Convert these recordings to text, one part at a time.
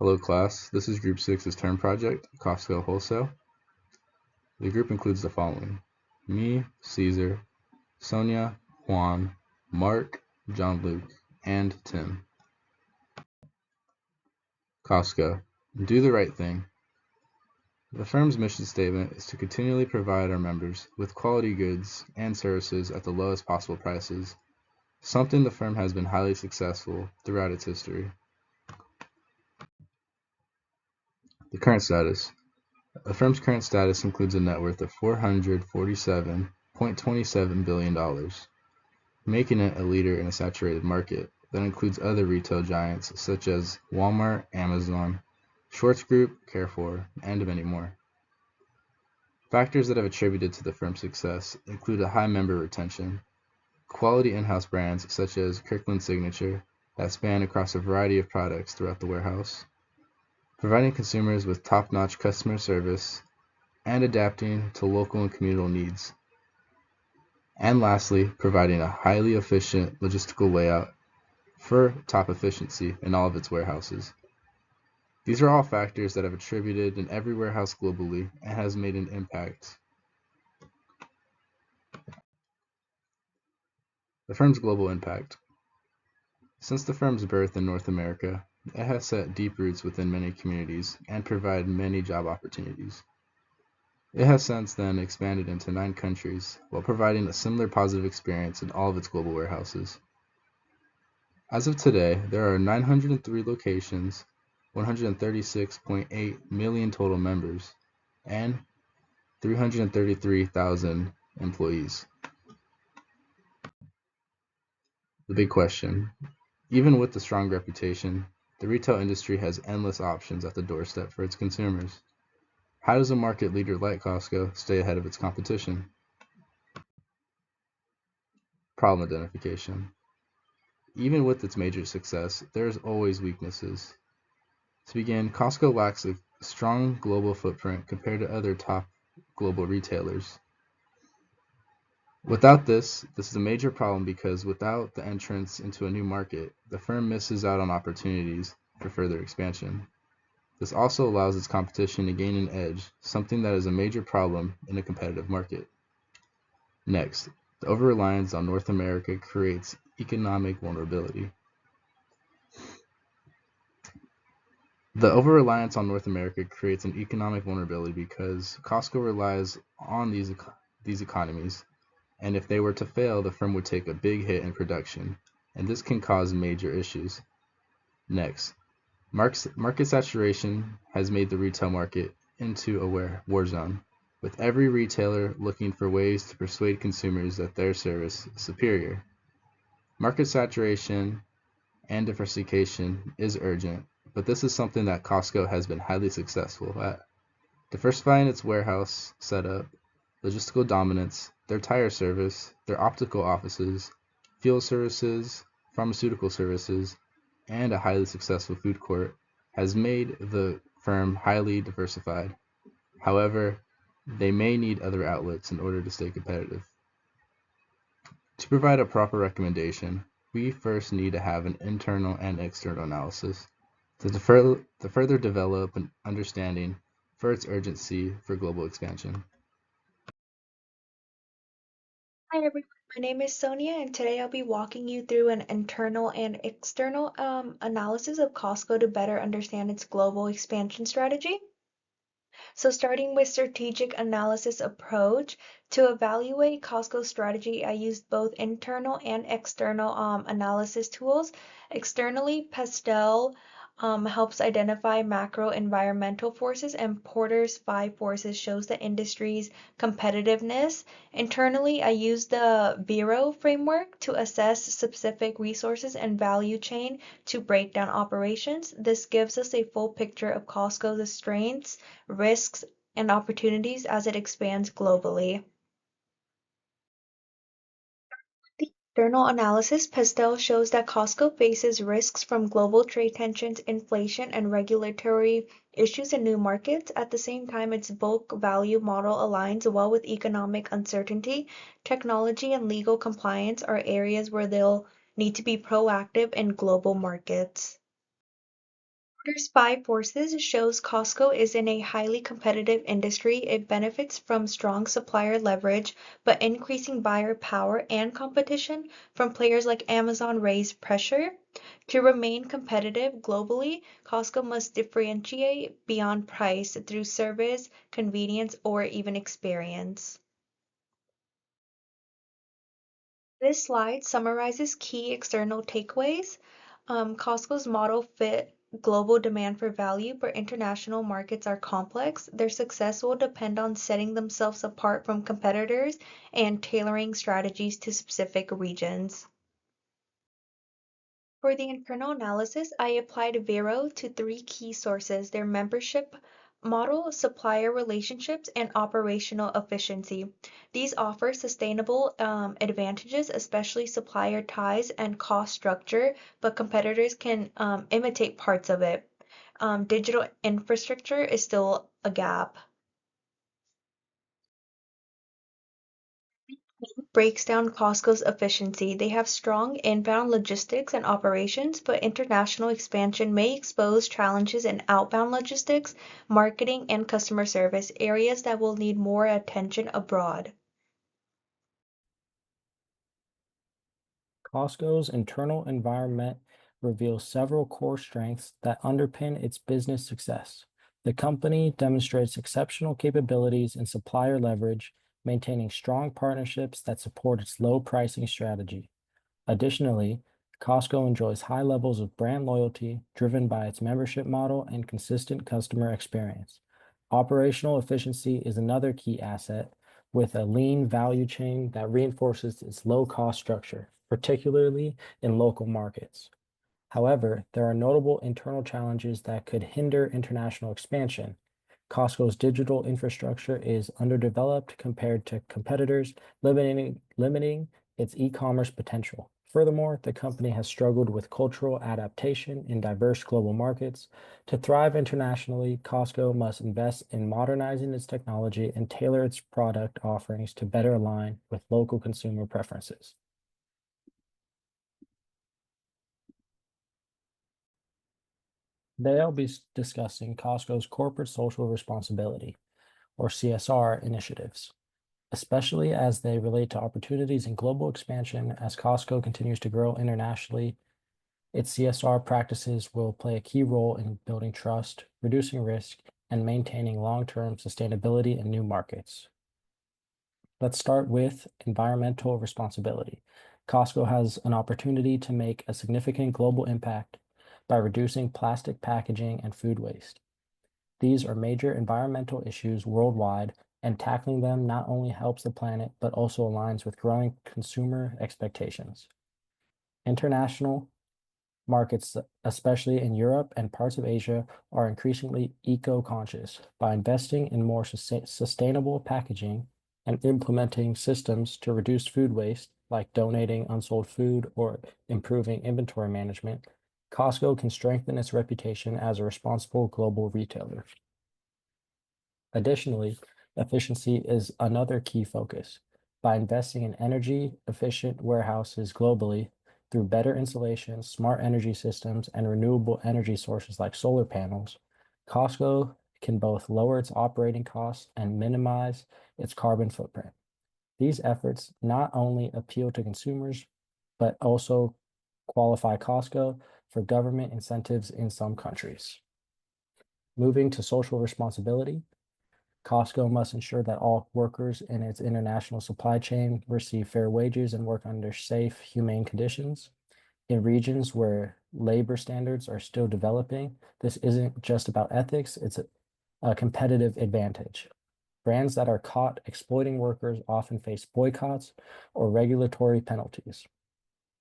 Hello class, this is Group 6's term project, Costco Wholesale. The group includes the following: me, Caesar, Sonia, Juan, Mark, John-Luc, and Tim. Costco, do the right thing. The firm's mission statement is to continually provide our members with quality goods and services at the lowest possible prices, something the firm has been highly successful throughout its history. The current status. The firm's current status includes a net worth of $447.27 billion, making it a leader in a saturated market that includes other retail giants such as Walmart, Amazon, Schwartz Group, Carrefour, and many more. Factors that have attributed to the firm's success include a high member retention, quality in-house brands such as Kirkland Signature that span across a variety of products throughout the warehouse, providing consumers with top-notch customer service, and adapting to local and communal needs. And lastly, providing a highly efficient logistical layout for top efficiency in all of its warehouses. These are all factors that have attributed in every warehouse globally and has made an impact. The firm's global impact. Since the firm's birth in North America, it has set deep roots within many communities and provided many job opportunities. It has since then expanded into 9 countries while providing a similar positive experience in all of its global warehouses. As of today, there are 903 locations, 136.8 million total members, and 333,000 employees. The big question: even with the strong reputation, the retail industry has endless options at the doorstep for its consumers. How does a market leader like Costco stay ahead of its competition? Problem identification. Even with its major success, there is always weaknesses. To begin, Costco lacks a strong global footprint compared to other top global retailers. Without this is a major problem because without the entrance into a new market, the firm misses out on opportunities for further expansion. This also allows its competition to gain an edge, something that is a major problem in a competitive market. Next, the over-reliance on North America creates economic vulnerability. The over-reliance on North America creates an economic vulnerability because Costco relies on these economies, and if they were to fail, the firm would take a big hit in production, and this can cause major issues. Next, market saturation has made the retail market into a war zone, with every retailer looking for ways to persuade consumers that their service is superior. Market saturation and diversification is urgent, but this is something that Costco has been highly successful at. Diversifying its warehouse setup, logistical dominance, their tire service, their optical offices, fuel services, pharmaceutical services, and a highly successful food court has made the firm highly diversified. However, they may need other outlets in order to stay competitive. To provide a proper recommendation, we first need to have an internal and external analysis to further develop an understanding for its urgency for global expansion. Hi everyone, my name is Sonia and today I'll be walking you through an internal and external analysis of Costco to better understand its global expansion strategy. So starting with strategic analysis approach, to evaluate Costco's strategy, I used both internal and external analysis tools. Externally, Pastel helps identify macro environmental forces, and Porter's 5 forces shows the industry's competitiveness. Internally, I use the Bureau framework to assess specific resources and value chain to break down operations. This gives us a full picture of Costco's strengths, risks, and opportunities as it expands globally. The external analysis, Pastel shows that Costco faces risks from global trade tensions, inflation, and regulatory issues in new markets. At the same time, its bulk value model aligns well with economic uncertainty. Technology and legal compliance are areas where they'll need to be proactive in global markets. There's five forces shows Costco is in a highly competitive industry. It benefits from strong supplier leverage, but increasing buyer power and competition from players like Amazon raise pressure. To remain competitive globally, Costco must differentiate beyond price through service, convenience, or even experience. This slide summarizes key external takeaways. Costco's model fit global demand for value, but international markets are complex. Their success will depend on setting themselves apart from competitors and tailoring strategies to specific regions. For the internal analysis, I applied Vero to three key sources: their membership model, supplier relationships, and operational efficiency. These offer sustainable advantages, especially supplier ties and cost structure, but competitors can imitate parts of it. Digital infrastructure is still a gap. Breaks down Costco's efficiency. They have strong inbound logistics and operations, but international expansion may expose challenges in outbound logistics, marketing, and customer service, areas that will need more attention abroad. Costco's internal environment reveals several core strengths that underpin its business success. The company demonstrates exceptional capabilities in supplier leverage, maintaining strong partnerships that support its low pricing strategy. Additionally, Costco enjoys high levels of brand loyalty driven by its membership model and consistent customer experience. Operational efficiency is another key asset, with a lean value chain that reinforces its low cost structure, particularly in local markets. However, there are notable internal challenges that could hinder international expansion. Costco's digital infrastructure is underdeveloped compared to competitors, limiting its e-commerce potential. Furthermore, the company has struggled with cultural adaptation in diverse global markets. To thrive internationally, Costco must invest in modernizing its technology and tailor its product offerings to better align with local consumer preferences. Today, I'll be discussing Costco's corporate social responsibility, or CSR, initiatives, especially as they relate to opportunities in global expansion. As Costco continues to grow internationally, its CSR practices will play a key role in building trust, reducing risk, and maintaining long-term sustainability in new markets. Let's start with environmental responsibility. Costco has an opportunity to make a significant global impact by reducing plastic packaging and food waste. These are major environmental issues worldwide, and tackling them not only helps the planet, but also aligns with growing consumer expectations. International markets, especially in Europe and parts of Asia, are increasingly eco-conscious. By investing in more sustainable packaging and implementing systems to reduce food waste, like donating unsold food or improving inventory management, Costco can strengthen its reputation as a responsible global retailer. Additionally, efficiency is another key focus. By investing in energy-efficient warehouses globally through better insulation, smart energy systems, and renewable energy sources like solar panels, Costco can both lower its operating costs and minimize its carbon footprint. These efforts not only appeal to consumers, but also qualify Costco for government incentives in some countries. Moving to social responsibility, Costco must ensure that all workers in its international supply chain receive fair wages and work under safe, humane conditions. In regions where labor standards are still developing, this isn't just about ethics, it's a competitive advantage. Brands that are caught exploiting workers often face boycotts or regulatory penalties.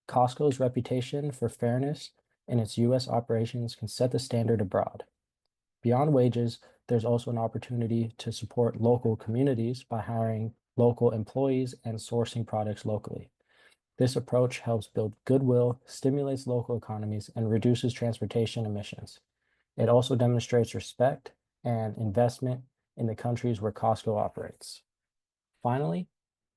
Costco's reputation for fairness in its US operations can set the standard abroad. Beyond wages, there's also an opportunity to support local communities by hiring local employees and sourcing products locally. This approach helps build goodwill, stimulates local economies, and reduces transportation emissions. It also demonstrates respect and investment in the countries where Costco operates. Finally,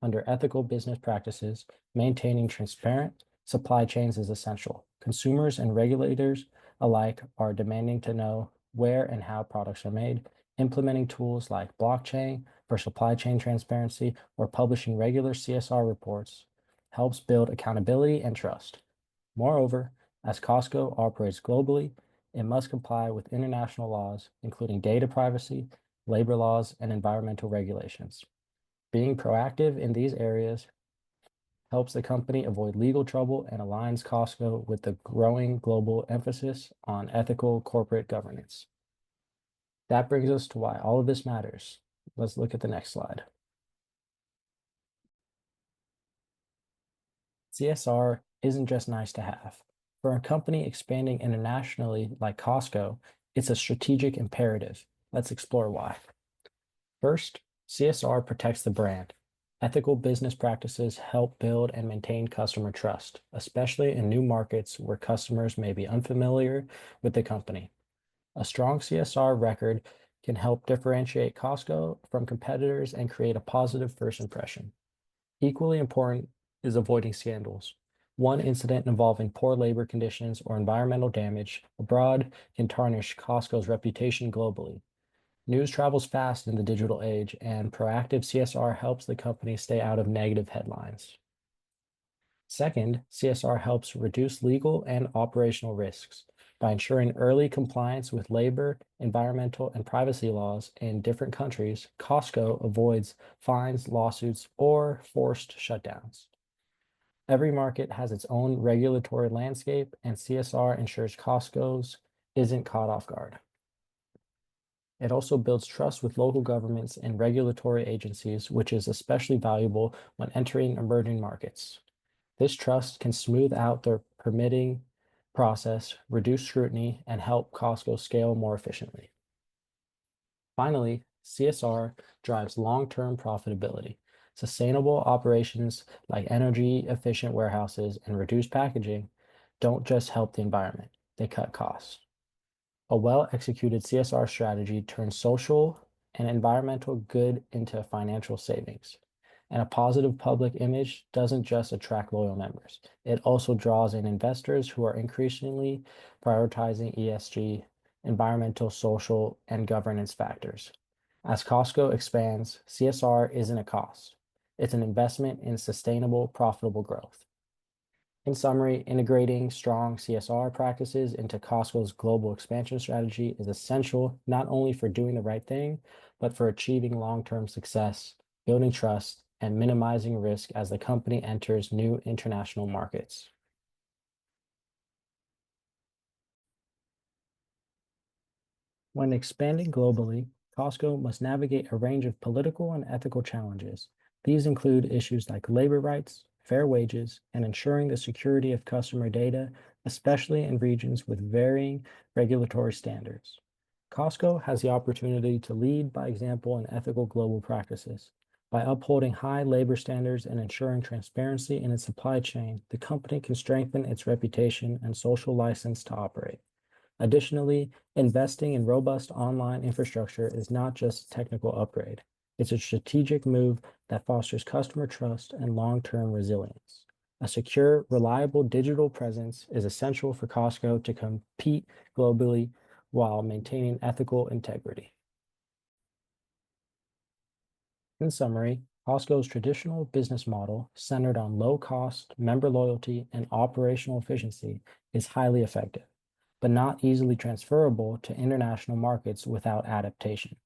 under ethical business practices, maintaining transparent supply chains is essential. Consumers and regulators alike are demanding to know where and how products are made, implementing tools like blockchain for supply chain transparency, or publishing regular CSR reports helps build accountability and trust. Moreover, as Costco operates globally, it must comply with international laws, including data privacy, labor laws, and environmental regulations. Being proactive in these areas helps the company avoid legal trouble and aligns Costco with the growing global emphasis on ethical corporate governance. That brings us to why all of this matters. Let's look at the next slide. CSR isn't just nice to have. For a company expanding internationally like Costco, it's a strategic imperative. Let's explore why. First, CSR protects the brand. Ethical business practices help build and maintain customer trust, especially in new markets where customers may be unfamiliar with the company. A strong CSR record can help differentiate Costco from competitors and create a positive first impression. Equally important is avoiding scandals. One incident involving poor labor conditions or environmental damage abroad can tarnish Costco's reputation globally. News travels fast in the digital age, and proactive CSR helps the company stay out of negative headlines. Second, CSR helps reduce legal and operational risks. By ensuring early compliance with labor, environmental, and privacy laws in different countries, Costco avoids fines, lawsuits, or forced shutdowns. Every market has its own regulatory landscape, and CSR ensures Costco's isn't caught off guard. It also builds trust with local governments and regulatory agencies, which is especially valuable when entering emerging markets. This trust can smooth out the permitting process, reduce scrutiny, and help Costco scale more efficiently. Finally, CSR drives long-term profitability. Sustainable operations like energy-efficient warehouses and reduced packaging don't just help the environment, they cut costs. A well-executed CSR strategy turns social and environmental good into financial savings. And a positive public image doesn't just attract loyal members, it also draws in investors who are increasingly prioritizing ESG, environmental, social, and governance factors. As Costco expands, CSR isn't a cost, it's an investment in sustainable, profitable growth. In summary, integrating strong CSR practices into Costco's global expansion strategy is essential not only for doing the right thing, but for achieving long-term success, building trust, and minimizing risk as the company enters new international markets. When expanding globally, Costco must navigate a range of political and ethical challenges. These include issues like labor rights, fair wages, and ensuring the security of customer data, especially in regions with varying regulatory standards. Costco has the opportunity to lead by example in ethical global practices. By upholding high labor standards and ensuring transparency in its supply chain, the company can strengthen its reputation and social license to operate. Additionally, investing in robust online infrastructure is not just a technical upgrade. It's a strategic move that fosters customer trust and long-term resilience. A secure, reliable digital presence is essential for Costco to compete globally while maintaining ethical integrity. In summary, Costco's traditional business model, centered on low cost, member loyalty, and operational efficiency, is highly effective, but not easily transferable to international markets without adaptation.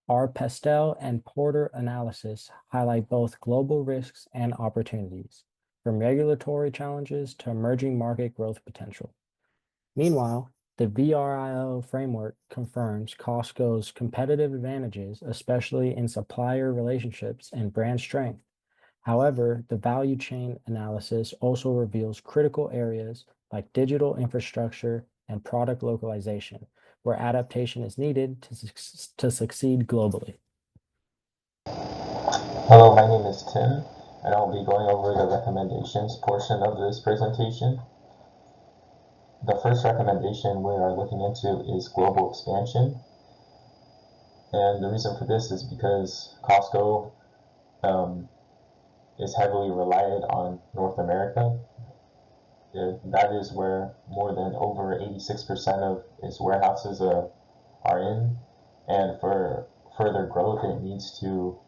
Our Pestel and Porter analysis highlight both global risks and opportunities, from regulatory challenges to emerging market growth potential. Meanwhile, the VRIO framework confirms Costco's competitive advantages, especially in supplier relationships and brand strength. However, the value chain analysis also reveals critical areas like digital infrastructure and product localization, where adaptation is needed to succeed globally. Hello, my name is Tim, and I'll be going over the recommendations portion of this presentation. The first recommendation we are looking into is global expansion. And the reason for this is because Costco is heavily reliant on North America. that is where more than over 86% of its warehouses are in. And for further growth, it needs to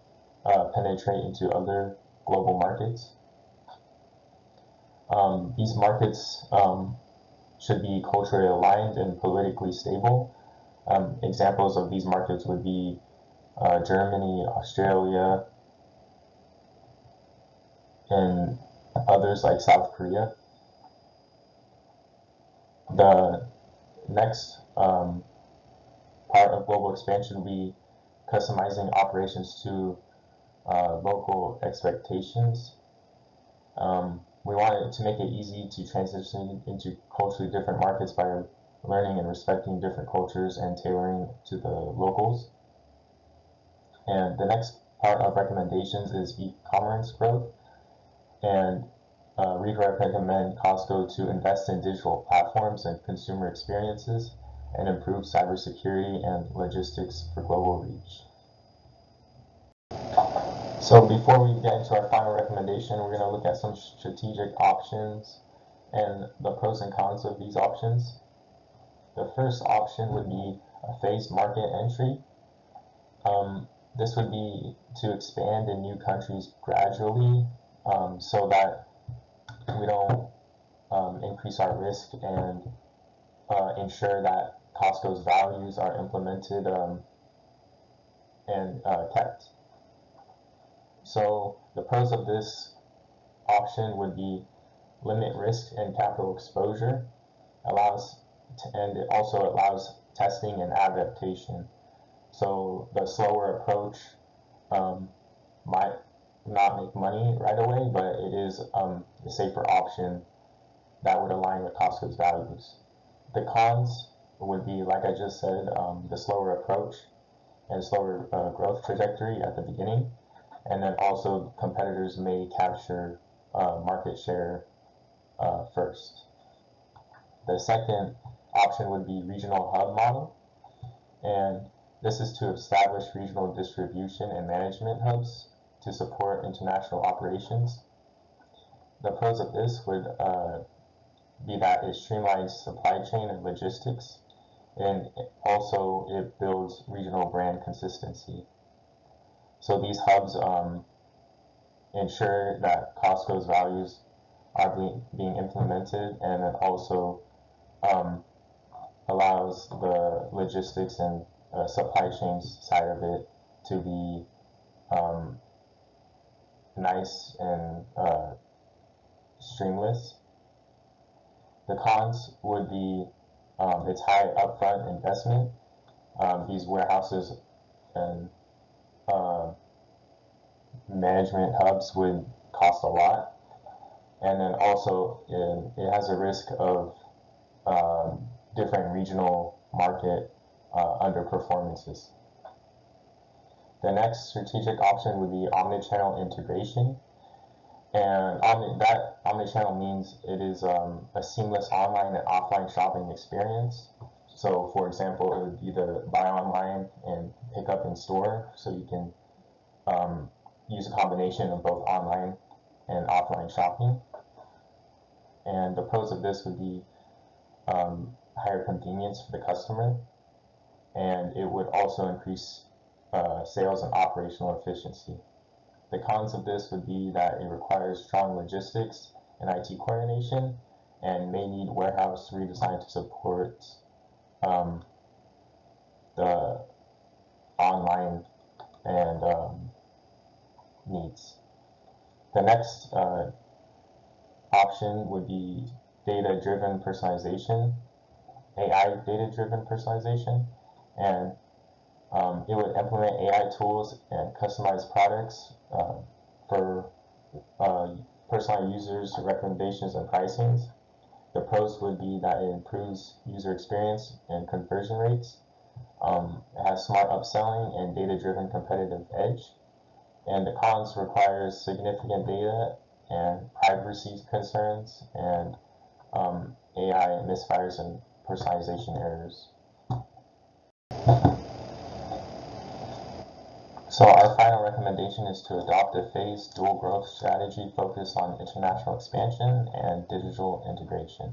penetrate into other global markets. These markets should be culturally aligned and politically stable. Examples of these markets would be Germany, Australia, and others like South Korea. The next part of global expansion will be customizing operations to local expectations. We wanted to make it easy to transition into culturally different markets by learning and respecting different cultures and tailoring to the locals. And the next part of recommendations is e-commerce growth. And we recommend Costco to invest in digital platforms and consumer experiences and improve cybersecurity and logistics for global reach. So before we get into our final recommendation, we're going to look at some strategic options and the pros and cons of these options. The first option would be a phased market entry. This would be to expand in new countries gradually so that we don't increase our risk and ensure that Costco's values are implemented and kept. So the pros of this option would be limit risk and capital exposure, and it also allows testing and adaptation. So the slower approach might not make money right away, but it is a safer option that would align with Costco's values. The cons would be, like I just said, the slower approach and slower growth trajectory at the beginning. And then also competitors may capture market share first. The second option would be regional hub model. And this is to establish regional distribution and management hubs to support international operations. The pros of this would be that it streamlines supply chain and logistics, and also it builds regional brand consistency. So these hubs ensure that Costco's values are being implemented, and it also allows the logistics and supply chains side of it to be nice and streamless. The cons would be its high upfront investment. These warehouses and management hubs would cost a lot. And then also it has a risk of different regional market underperformances. The next strategic option would be omnichannel integration. And that omnichannel means it is a seamless online and offline shopping experience. So for example, it would be the buy online and pick up in store. So you can use a combination of both online and offline shopping. And the pros of this would be higher convenience for the customer, and it would also increase sales and operational efficiency. The cons of this would be that it requires strong logistics and IT coordination and may need warehouse redesign to support the online and needs. The next option would be data-driven personalization, AI data-driven personalization, and it would implement AI tools and customize products for personalized users' recommendations and pricings. The pros would be that it improves user experience and conversion rates. It has smart upselling and data-driven competitive edge. And the cons requires significant data and privacy concerns and AI misfires and personalization errors. So our final recommendation is to adopt a phased dual growth strategy focused on international expansion and digital integration.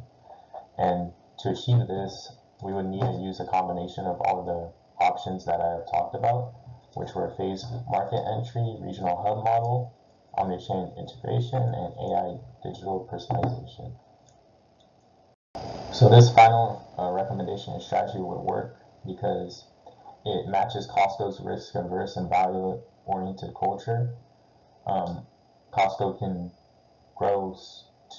And to achieve this, we would need to use a combination of all of the options that I have talked about, which were phased market entry, regional hub model, omnichannel integration, and AI digital personalization. So this final recommendation and strategy would work because it matches Costco's risk-averse and value-oriented culture. Costco can grow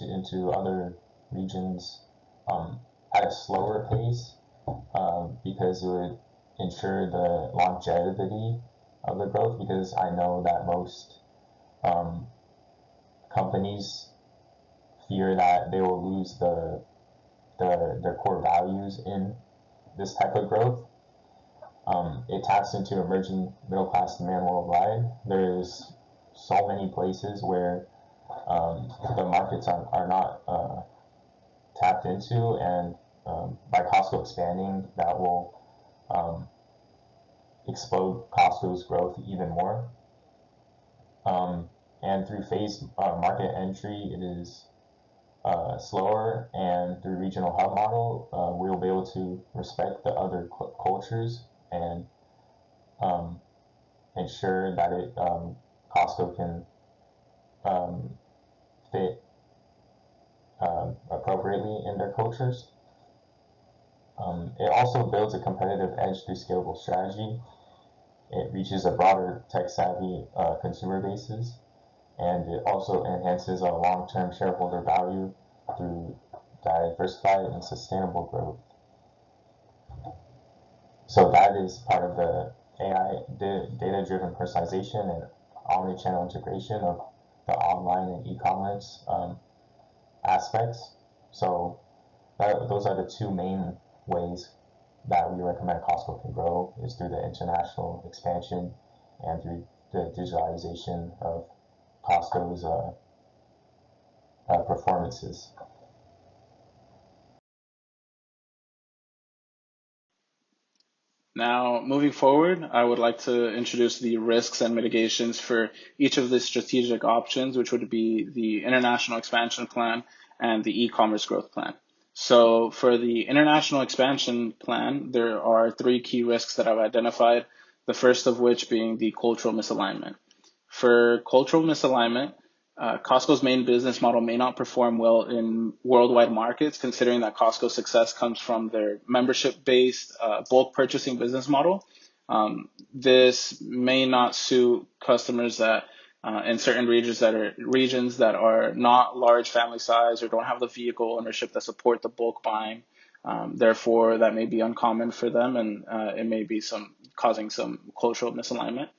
into other regions at a slower pace because it would ensure the longevity of the growth, because I know that most companies fear that they will lose their core values in this type of growth. It taps into emerging middle class demand worldwide. There's so many places where the markets are not tapped into, and by Costco expanding, that will explode Costco's growth even more. And through phased market entry, it is slower, and through regional hub model, we will be able to respect the other cultures and ensure that Costco can fit appropriately in their cultures. It also builds a competitive edge through scalable strategy. It reaches a broader tech-savvy consumer bases, and it also enhances a long-term shareholder value through diversified and sustainable growth. So that is part of the AI data-driven personalization and omni-channel integration of the online and e-commerce aspects. So those are the two main ways that we recommend Costco can grow, is through the international expansion and through the digitalization of Costco's performances. Now, moving forward, I would like to introduce the risks and mitigations for each of the strategic options, which would be the international expansion plan and the e-commerce growth plan. So for the international expansion plan, there are three key risks that I've identified, the first of which being the cultural misalignment. For cultural misalignment, Costco's main business model may not perform well in worldwide markets, considering that Costco's success comes from their membership-based bulk purchasing business model. This may not suit customers that in certain regions that are not large family size or don't have the vehicle ownership that support the bulk buying. Therefore, that may be uncommon for them, and it may be causing some cultural misalignment.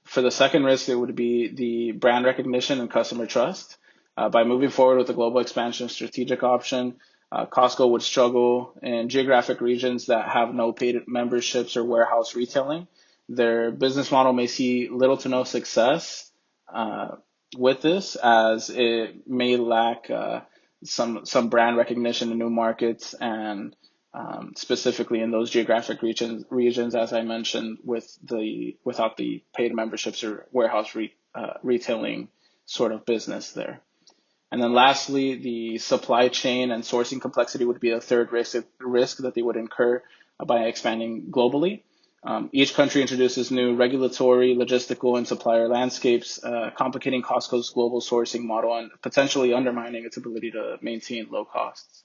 For the second risk, it would be the brand recognition and customer trust. By moving forward with the global expansion strategic option, Costco would struggle in geographic regions that have no paid memberships or warehouse retailing. Their business model may see little to no success with this, as it may lack some brand recognition in new markets, and specifically in those geographic regions, as I mentioned, without the paid memberships or warehouse retailing sort of business there. And then lastly, the supply chain and sourcing complexity would be a third risk that they would incur by expanding globally. Each country introduces new regulatory, logistical, and supplier landscapes, complicating Costco's global sourcing model and potentially undermining its ability to maintain low costs.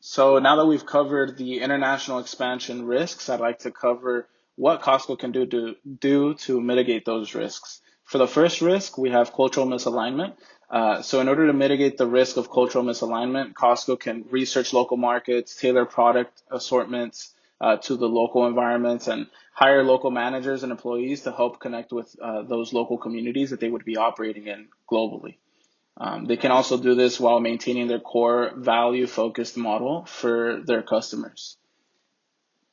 So now that we've covered the international expansion risks, I'd like to cover what Costco can do to mitigate those risks. For the first risk, we have cultural misalignment. So in order to mitigate the risk of cultural misalignment, Costco can research local markets, tailor product assortments to the local environments, and hire local managers and employees to help connect with those local communities that they would be operating in globally. They can also do this while maintaining their core value-focused model for their customers.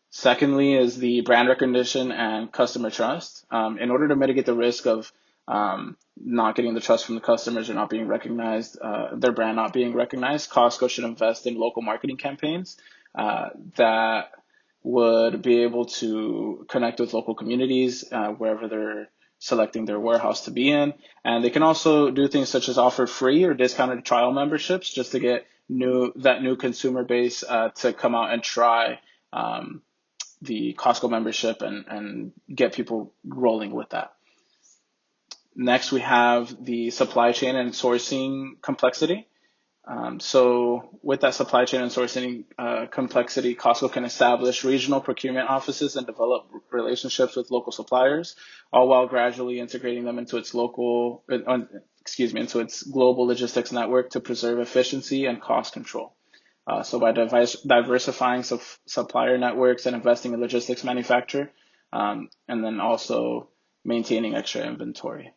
Secondly is the brand recognition and customer trust. In order to mitigate the risk of not getting the trust from the customers or not being recognized, their brand not being recognized, Costco should invest in local marketing campaigns that would be able to connect with local communities wherever they're selecting their warehouse to be in. And they can also do things such as offer free or discounted trial memberships just to get that new consumer base to come out and try the Costco membership and get people rolling with that. Next, we have the supply chain and sourcing complexity. So with that supply chain and sourcing complexity, Costco can establish regional procurement offices and develop relationships with local suppliers, all while gradually integrating them into its into its global logistics network to preserve efficiency and cost control. So by diversifying supplier networks and investing in logistics manufacture, and then also maintaining extra inventory.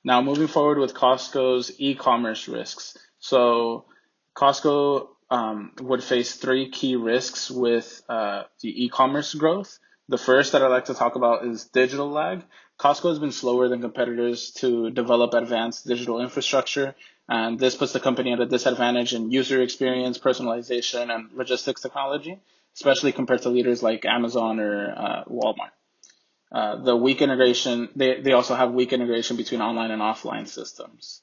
Now, moving forward with Costco's e-commerce risks. So Costco would face three key risks with the e-commerce growth. The first that I'd like to talk about is digital lag. Costco has been slower than competitors to develop advanced digital infrastructure, and this puts the company at a disadvantage in user experience, personalization, and logistics technology, especially compared to leaders like Amazon or Walmart. The weak integration, they also have weak integration between online and offline systems.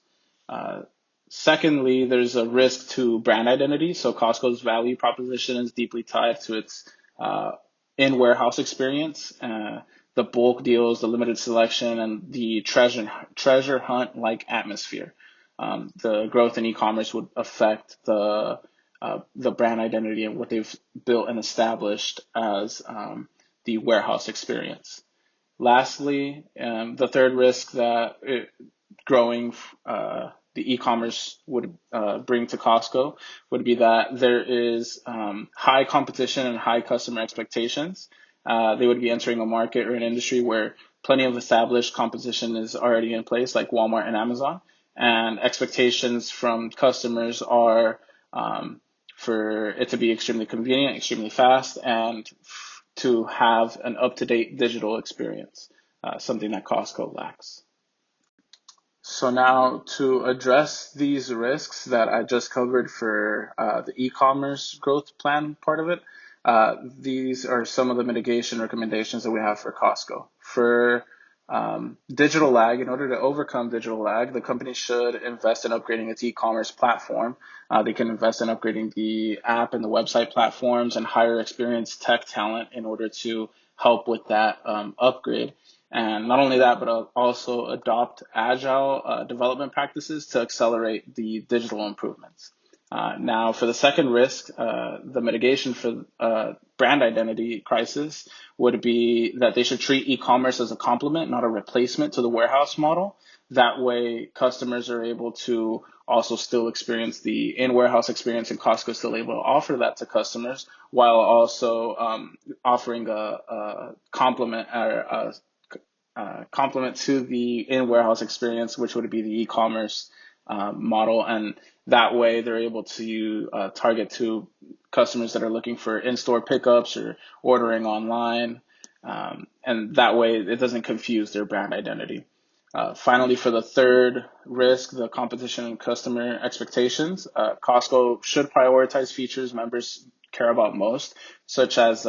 Secondly, there's a risk to brand identity. So Costco's value proposition is deeply tied to its in-warehouse experience, the bulk deals, the limited selection, and the treasure hunt-like atmosphere. The growth in e-commerce would affect the brand identity and what they've built and established as the warehouse experience. Lastly, the third risk that growing the e-commerce would bring to Costco would be that there is high competition and high customer expectations. They would be entering a market or an industry where plenty of established competition is already in place, like Walmart and Amazon, and expectations from customers are for it to be extremely convenient, extremely fast, and to have an up-to-date digital experience, something that Costco lacks. So now to address these risks that I just covered for the e-commerce growth plan part of it, these are some of the mitigation recommendations that we have for Costco. For digital lag, in order to overcome digital lag, the company should invest in upgrading its e-commerce platform. They can invest in upgrading the app and the website platforms and hire experienced tech talent in order to help with that upgrade. And not only that, but also adopt agile development practices to accelerate the digital improvements. Now, for the second risk, the mitigation for brand identity crisis would be that they should treat e-commerce as a complement, not a replacement to the warehouse model. That way, customers are able to also still experience the in-warehouse experience, and Costco is still able to offer that to customers while also offering a complement or complement to the in-warehouse experience, which would be the e-commerce model. And that way they're able to target to customers that are looking for in-store pickups or ordering online. And that way it doesn't confuse their brand identity. Finally, for the third risk, the competition and customer expectations, Costco should prioritize features members care about most, such as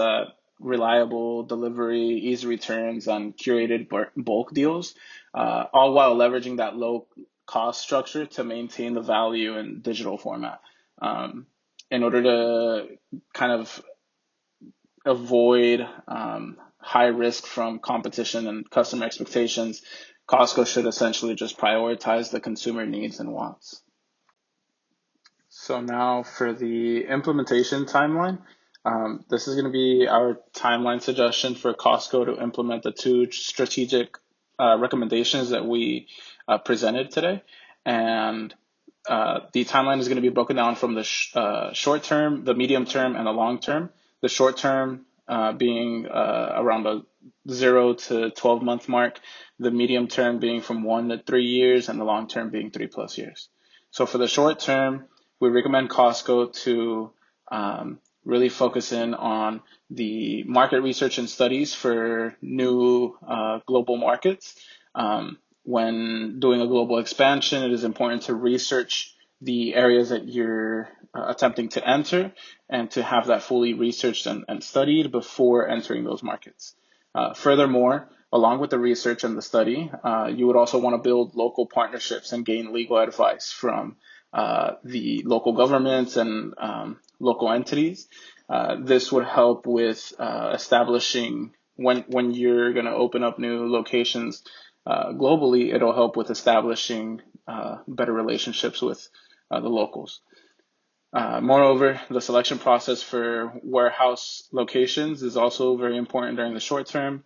reliable delivery, easy returns, and curated bulk deals, all while leveraging that low cost structure to maintain the value in digital format. In order to kind of avoid high risk from competition and customer expectations, Costco should essentially just prioritize the consumer needs and wants. So now for the implementation timeline. This is going to be our timeline suggestion for Costco to implement the two strategic recommendations that we presented today. And the timeline is going to be broken down from the short term, the medium term, and the long term. The short term being around the 0 to 12 month mark, the medium term being from 1 to 3 years, and the long term being 3+ years. So for the short term, we recommend Costco to really focus in on the market research and studies for new global markets. When doing a global expansion, it is important to research the areas that you're attempting to enter, and to have that fully researched and studied before entering those markets. Furthermore, along with the research and the study, you would also want to build local partnerships and gain legal advice from the local governments and local entities. This would help with establishing, when you're going to open up new locations globally, it'll help with establishing better relationships with the locals. Moreover, the selection process for warehouse locations is also very important during the short term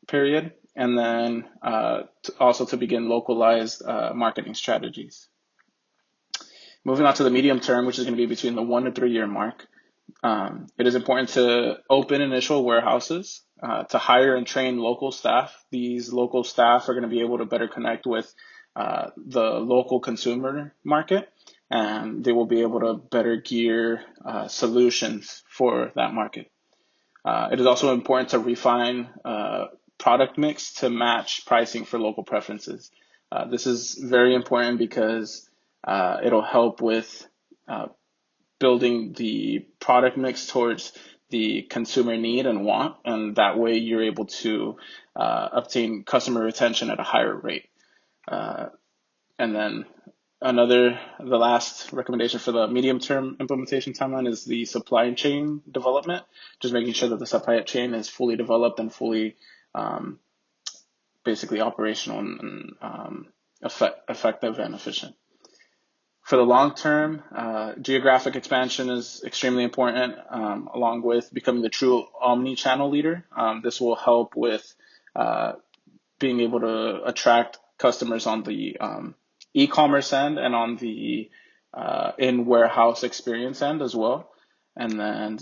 period, and then also to begin localized marketing strategies. Moving on to the medium term, which is going to be between the 1 to 3 year mark, it is important to open initial warehouses, to hire and train local staff. These local staff are going to be able to better connect with the local consumer market, and they will be able to better gear solutions for that market. It is also important to refine product mix to match pricing for local preferences. This is very important because it'll help with building the product mix towards the consumer need and want, and that way you're able to obtain customer retention at a higher rate. And then the last recommendation for the medium term implementation timeline is the supply chain development, just making sure that the supply chain is fully developed and fully basically operational and effective and efficient. For the long term, geographic expansion is extremely important, along with becoming the true omni-channel leader. This will help with being able to attract customers on the e-commerce end and on the in-warehouse experience end as well. And then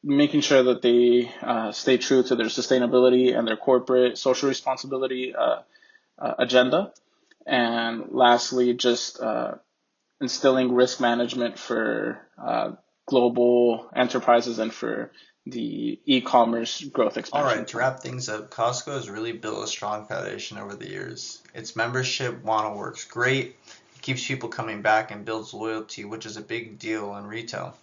making sure that they stay true to their sustainability and their corporate social responsibility agenda. And lastly, just instilling risk management for global enterprises and for the e-commerce growth expansion. All right, to wrap things up, Costco has really built a strong foundation over the years. Its membership model works great. It keeps people coming back and builds loyalty, which is a big deal in retail.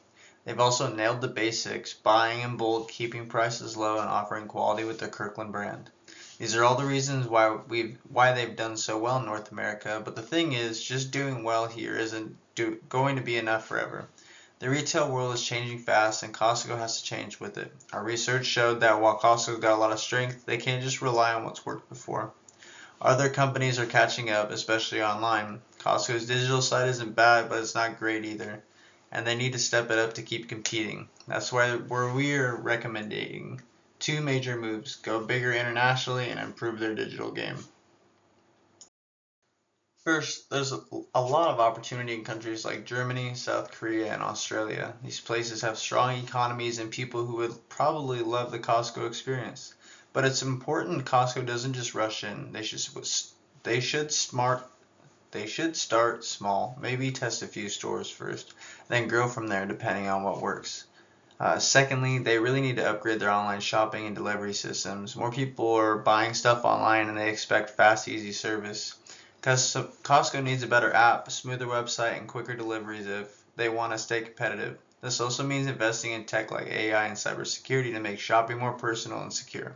They've also nailed the basics, buying in bulk, keeping prices low, and offering quality with their Kirkland brand. These are all the reasons why they've done so well in North America, but the thing is, just doing well here isn't going to be enough forever. The retail world is changing fast, and Costco has to change with it. Our research showed that while Costco's got a lot of strength, they can't just rely on what's worked before. Other companies are catching up, especially online. Costco's digital site isn't bad, but it's not great either, and they need to step it up to keep competing. That's where we're recommending 2 major moves: go bigger internationally and improve their digital game. First, there's a lot of opportunity in countries like Germany, South Korea, and Australia. These places have strong economies and people who would probably love the Costco experience. But it's important Costco doesn't just rush in. They should start small, maybe test a few stores first, then grow from there depending on what works. Secondly, they really need to upgrade their online shopping and delivery systems. More people are buying stuff online and they expect fast, easy service. Costco needs a better app, a smoother website, and quicker deliveries if they want to stay competitive. This also means investing in tech like AI and cybersecurity to make shopping more personal and secure.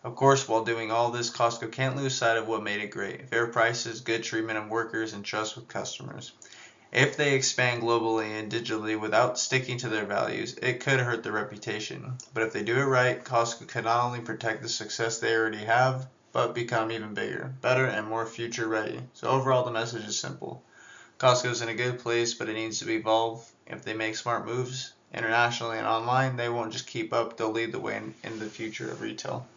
Of course, while doing all this, Costco can't lose sight of what made it great: fair prices, good treatment of workers, and trust with customers. If they expand globally and digitally without sticking to their values, it could hurt their reputation. But if they do it right, Costco can not only protect the success they already have, but become even bigger, better, and more future ready. So overall, the message is simple. Costco's in a good place, but it needs to evolve. If they make smart moves internationally and online, they won't just keep up, they'll lead the way in the future of retail.